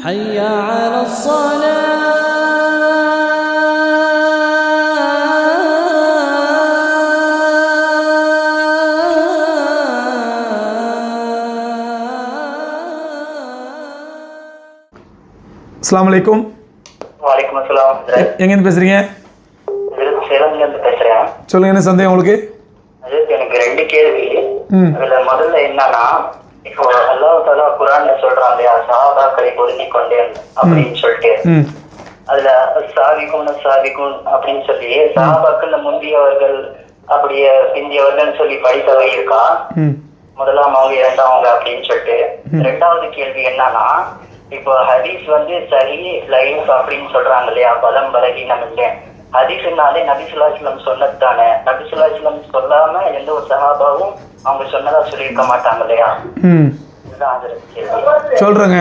حي على الصلاة. அஸ்ஸலாமு அலைக்கும். வலைக்கும் அஸ்ஸலாம். எங்கேருந்து பேசுகிறீங்க? சேலம்லேருந்து பேசுகிறேன். சொல்லுங்கள், என்ன சந்தேகம் உங்களுக்கு? எனக்கு 2 கேள்வி. அதுல முதல்ல என்னன்னா, இப்போ அல்லாஹ் தஆலா குர்ஆன்ல சொல்றாங்க இல்லையா, சஹாபாக்களை பொருந்திக் கொண்டேன் அப்படின்னு சொல்லிட்டு, அதுல சாபிகூன் அப்படின்னு சொல்லி சஹாபாக்கள் முந்தியவர்கள் அப்படியே பிந்தியவர்கள் சொல்லி படித்தவை இருக்கா? முதலாம் அவங்க இரண்டாவங்க அப்படின்னு சொல்லிட்டு. 2வது கேள்வி என்னன்னா, இப்போ ஹதீஸ் சஹி லைஃப் அப்படின்னு சொல்றாங்க இல்லையா, பலம் பலகீனம் இல்லை. ஹதீஸ்னாலே நபி ஸல்லல்லாஹு அலைஹி வஸல்லம் சொன்னது தானே. நபி ஸல்லல்லாஹு அலைஹி வஸல்லம் சொல்லாம எந்த ஒரு சஹாபாவும் அவங்க சொன்னதா சொல்லியிருக்க மாட்டாங்க இல்லையா? சொல்கிறேங்க.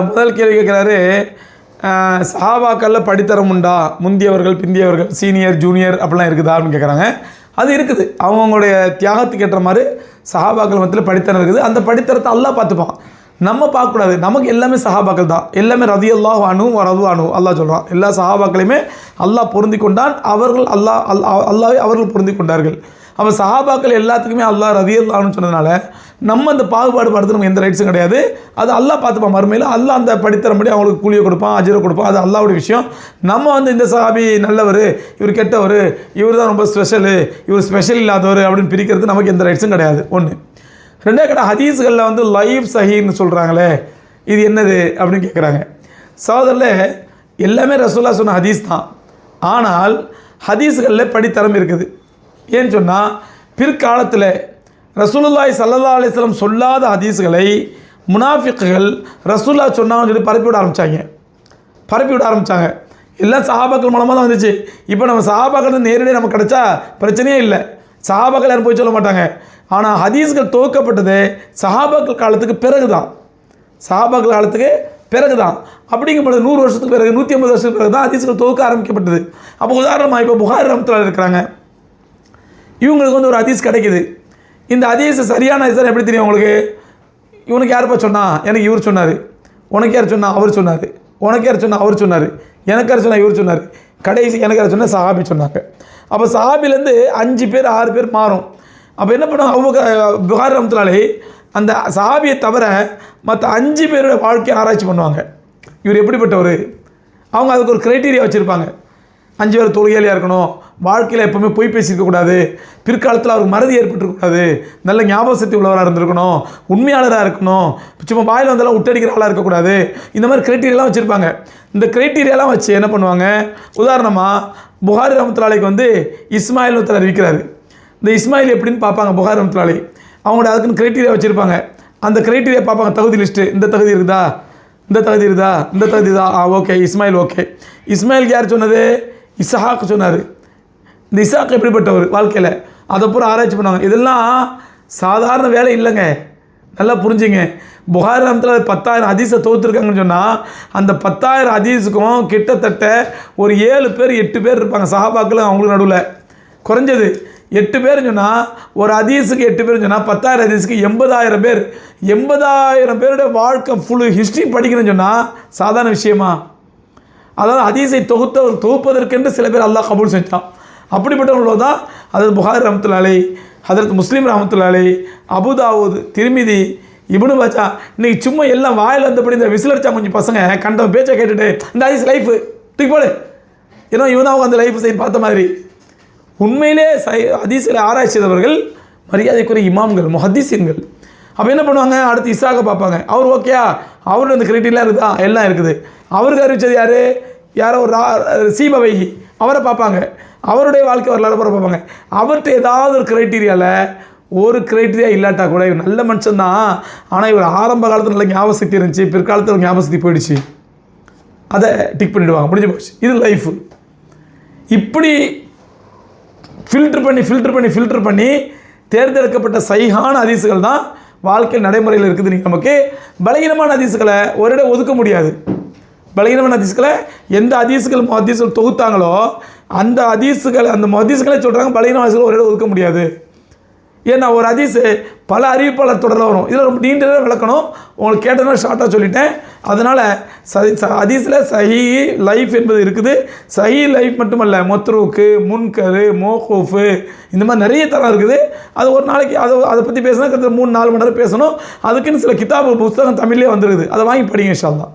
முதல் கேள்வி கேட்குறாரு, சஹாபாக்களில் படித்தரம் உண்டா? முந்தியவர்கள் பிந்தியவர்கள் சீனியர் ஜூனியர் அப்படிலாம் இருக்குதா அப்படின்னு கேட்குறாங்க. அது இருக்குது. அவங்களுடைய தியாகத்துக்கு ஏற்ற மாதிரி சஹாபாக்கள் மத்தியில் படித்தரம் இருக்குது. அந்த படித்தரத்தை அல்லாஹ் பார்த்துப்பான், நம்ம பார்க்கக்கூடாது. நமக்கு எல்லாமே சஹாபாக்கள் தான். எல்லாமே ரதியல்லாஹு அன்ஹு வ ரது அன்ஹு அல்லாஹ் சொல்கிறான். எல்லா சஹாபாக்களையுமே அல்லாஹ் பொருந்தி கொண்டான். அவர்கள் அல்லாஹ்வை அவர்கள் பொருந்தி கொண்டார்கள். அப்போ சஹாபாக்கள் எல்லாத்துக்குமே அல்லாஹ் ரதியல்லாஹுன்னு சொன்னதுனால நம்ம அந்த பாகுபாடு படுத்து நமக்கு எந்த ரைட்ஸும் கிடையாது. அது அல்லாஹ் பார்த்துப்பான். மறுமையில் அல்லாஹ் அந்த படித்தரம்படி அவங்களுக்கு கூலியை கொடுப்பான், அஜரை கொடுப்பான். அது அல்லாஹ்வுடைய விஷயம். நம்ம இந்த சஹாபி நல்லவர், இவர் கெட்டவர், இவர் தான் ரொம்ப ஸ்பெஷலு, இவர் ஸ்பெஷல் இல்லாதவர் அப்படின்னு பிரிக்கிறது நமக்கு எந்த ரைட்ஸும் கிடையாது. ஒன்று. 2வது கடை, ஹதீஸ்களில் லைஃப் சஹீன்னு சொல்கிறாங்களே, இது என்னது அப்படின்னு கேட்குறாங்க. சகோதரில் எல்லாமே ரசூலுல்லாஹ் சொன்ன ஹதீஸ் தான். ஆனால் ஹதீஸ்களில் படித்தரம் இருக்குது. ஏன்னு சொன்னால், பிற்காலத்தில் ரசூலுல்லாஹி ஸல்லல்லாஹு அலைஹி வஸல்லம் சொல்லாத ஹதீஸ்களை முனாஃபிக்குகள் ரசூலுல்லாஹ் சொன்னாங்கன்னு சொல்லி பரப்பி விட ஆரம்பித்தாங்க. எல்லாம் சஹாபாக்கள் மூலமாக தான் வந்துச்சு. இப்போ நம்ம சஹாபாக்கள் நேரடியாக நமக்கு கிடைச்சா பிரச்சனையே இல்லை. சஹாபாக்கள் யாரும் போய் சொல்ல மாட்டாங்க. ஆனால் ஹதீஸ்கள் துவக்கப்பட்டது சஹாபாக்கள் காலத்துக்கு பிறகு தான். அப்படிங்கும்போது 100 வருஷத்துக்கு பிறகு, 150 வருஷத்துக்கு பிறகு தான் ஹதீஸ்கள் துவக்க ஆரம்பிக்கப்பட்டது. அப்போ உதாரணமாக இப்போ புகாரி ரஹ்மத்துல்லாஹி இருக்கிறாங்க. இவங்களுக்கு ஒரு ஹதீஸ் கிடைக்குது. இந்த ஹதீஸ் சரியான ஹதீஸ் எப்படி தெரியும் உங்களுக்கு? இவனுக்கு யாருப்பா சொன்னா? எனக்கு இவர் சொன்னார். உனக்கு யார் சொன்னா? அவர் சொன்னார். உனக்கு யார் சொன்னா? அவர் சொன்னார். எனக்கு யார் சொன்னா? இவர் சொன்னார். கடைசி எனக்கு யார் சொன்னால் சஹாபி சொன்னாங்க. அப்போ சஹாபிலேருந்து 5 பேர் 6 பேர் மாறும். அப்போ என்ன பண்ணுவாங்க? புகாரி ரஹ்மத்துல்லாஹி அந்த சஹாபியை தவிர மற்ற 5 பேரோட வாழ்க்கையை ஆராய்ச்சி பண்ணுவாங்க. இவர் எப்படிப்பட்டவர்? அவங்க அதுக்கு ஒரு க்ரைட்டீரியா வச்சுருப்பாங்க. 5 பேர் தொழுகையாளியாக இருக்கணும், வாழ்க்கையில் எப்போவுமே பொய் பேசியிருக்கக்கூடாது, பிற்காலத்தில் அவருக்கு மறதி ஏற்பட்டுருக்கக்கூடாது, நல்ல ஞாபக சக்தி உள்ளவராக இருந்திருக்கணும், உண்மையாளராக இருக்கணும், சும்மா வாயில் வந்தாலும் விட்டடிக்கிற ஆளாக இருக்கக்கூடாது. இந்த மாதிரி க்ரைட்டீரியாலாம் வச்சுருப்பாங்க. இந்த க்ரைட்டீரியாலாம் வச்சு என்ன பண்ணுவாங்க? உதாரணமாக புகாரி ரஹ்மத்துல்லாஹிக்கு இஸ்மாயில் ஒருத்தர் அறிவிக்கிறாரு. இந்த இஸ்மாயில் எப்படின்னு பார்ப்பாங்க புகாரி ரஹ்மத்துல்லாஹி. அவங்களோட அதுக்குன்னு க்ரைட்டீரியா வச்சுருப்பாங்க. அந்த க்ரைட்டீரியா பார்ப்பாங்க. தகுதி லிஸ்ட்டு, இந்த தகுதி இருக்குதா, இந்த தகுதி தான், ஓகே இஸ்மாயில் ஓகே. இஸ்மாயிலுக்கு யார் சொன்னது? இஸ்ஹாக் சொன்னார். இந்த இஸ்ஹாக் எப்படிப்பட்டவர் வாழ்க்கையில், அதை பூரா ஆராய்ச்சி பண்ணுவாங்க. இதெல்லாம் சாதாரண வேலை இல்லைங்க, நல்லா புரிஞ்சுங்க. புகாரி ரஹ்மத்துல்லாஹி 10,000 ஹதீஸை தொகுத்துருக்காங்கன்னு சொன்னால், அந்த 10,000 ஹதீஸுக்கும் கிட்டத்தட்ட ஒரு 7 பேர் 8 பேர் இருப்பாங்க சஹாபாக்கள். அவங்களுக்கு நடுவில் குறைஞ்சது 8 பேர்னு சொன்னால், ஒரு ஹதீஸுக்கு 8 பேர்னு சொன்னால் 10,000 ஹதீஸுக்கு 80,000 பேர். 80,000 பேருடைய வாழ்க்கை ஃபுல்லு ஹிஸ்ட்ரி படிக்கணும்னு சொன்னால் சாதாரண விஷயமா? அதாவது ஹதீஸை தொகுப்பதற்கென்று சில பேர் அல்லாஹ் கபூல் செஞ்சான். அப்படிப்பட்டவங்களோ தான் ஹதரத் புகாரி ரஹ்மத்துல்லாஹி அலைஹி, ஹதரத் முஸ்லிம் ரஹ்மத்துல்லாஹி அலைஹி, அபு தாவூத், திர்மிதி, இப்னு மாஜா. இன்றைக்கி சும்மா எல்லாம் வாயில் வந்தபடி இந்த விசிலடிச்சா கொஞ்சம் பசங்க கண்ட பேச்சை கேட்டுட்டு இந்த ஹதீஸ் லைஃபு தூக்கி போடு, ஏன்னா இவன் அவங்க அந்த லைஃப் செய்து பார்த்த மாதிரி. உண்மையிலே ஹதீஸில் ஆராய்ச்சி செய்தவர்கள் மரியாதைக்குரிய இமாம்கள், முஹத்திஸீன்கள். அப்போ என்ன பண்ணுவாங்க? அடுத்து இஸ்ஹாக்கை பார்ப்பாங்க. அவர் ஓகேயா, அவரு அந்த கிரைட்டீரியா இருக்குதா? எல்லாம் இருக்குது. அவருக்கு அறிவிச்சது யாரோ ஒரு சீபவைகி, அவரை பார்ப்பாங்க. அவருடைய வாழ்க்கை வரலாறு பார்ப்பாங்க. அவர்கிட்ட ஏதாவது ஒரு க்ரைட்டீரியாவில் ஒரு க்ரைட்டீரியா இல்லாட்டா கூட இவர் நல்ல மனுஷன்தான், ஆனால் இவர் ஆரம்ப காலத்தில் நல்ல ஞாபக சக்தி இருந்துச்சு, பிற்காலத்தில் ஒரு ஞாபக சக்தி போயிடுச்சு, அதை டிக் பண்ணிவிடுவாங்க, முடிஞ்சு போச்சு. இது லைஃபு. இப்படி ஃபில்டர் பண்ணி தேர்ந்தெடுக்கப்பட்ட சைஹான ஹதீஸுகள் தான் வாழ்க்கை நடைமுறையில் இருக்குது. நீங்கள் நமக்கு பலகீனமான ஹதீஸுகளை ஒரு இடம் ஒதுக்க முடியாது. பலகீனமான ஹதீஸுகளை எந்த ஹதீஸுகள் தொகுத்தாங்களோ அந்த ஹதீஸுகளை சொல்கிறாங்க. பலகீனமான ஹதீஸுகளை ஒரு இடம் ஒதுக்க முடியாது. ஏன்னா ஒரு ஹதீஸ் பல அறிவிப்பாளர் தொடரில் வரும். இதில் ரொம்ப நீண்டதாக விளக்கணும், உங்களுக்கு கேட்டதுனா ஷார்ட்டாக சொல்லிட்டேன். அதனால் ஹதீஸில் சஹீ லைஃப் என்பது இருக்குது. சஹீ லைஃப் மட்டுமல்ல, மொத்ரூக்கு, முன்கரு, மோகூஃபு, இந்த மாதிரி நிறைய தரம் இருக்குது. அது ஒரு நாளைக்கு அதை பற்றி பேசினா கிட்டத்தட்ட 3-4 மணி நேரம் பேசணும். அதுக்குன்னு சில கிதாபு புத்தகம் தமிழ்லேயே வந்துருக்குது, அதை வாங்கி படிங்க இன்ஷா அல்லாஹ்.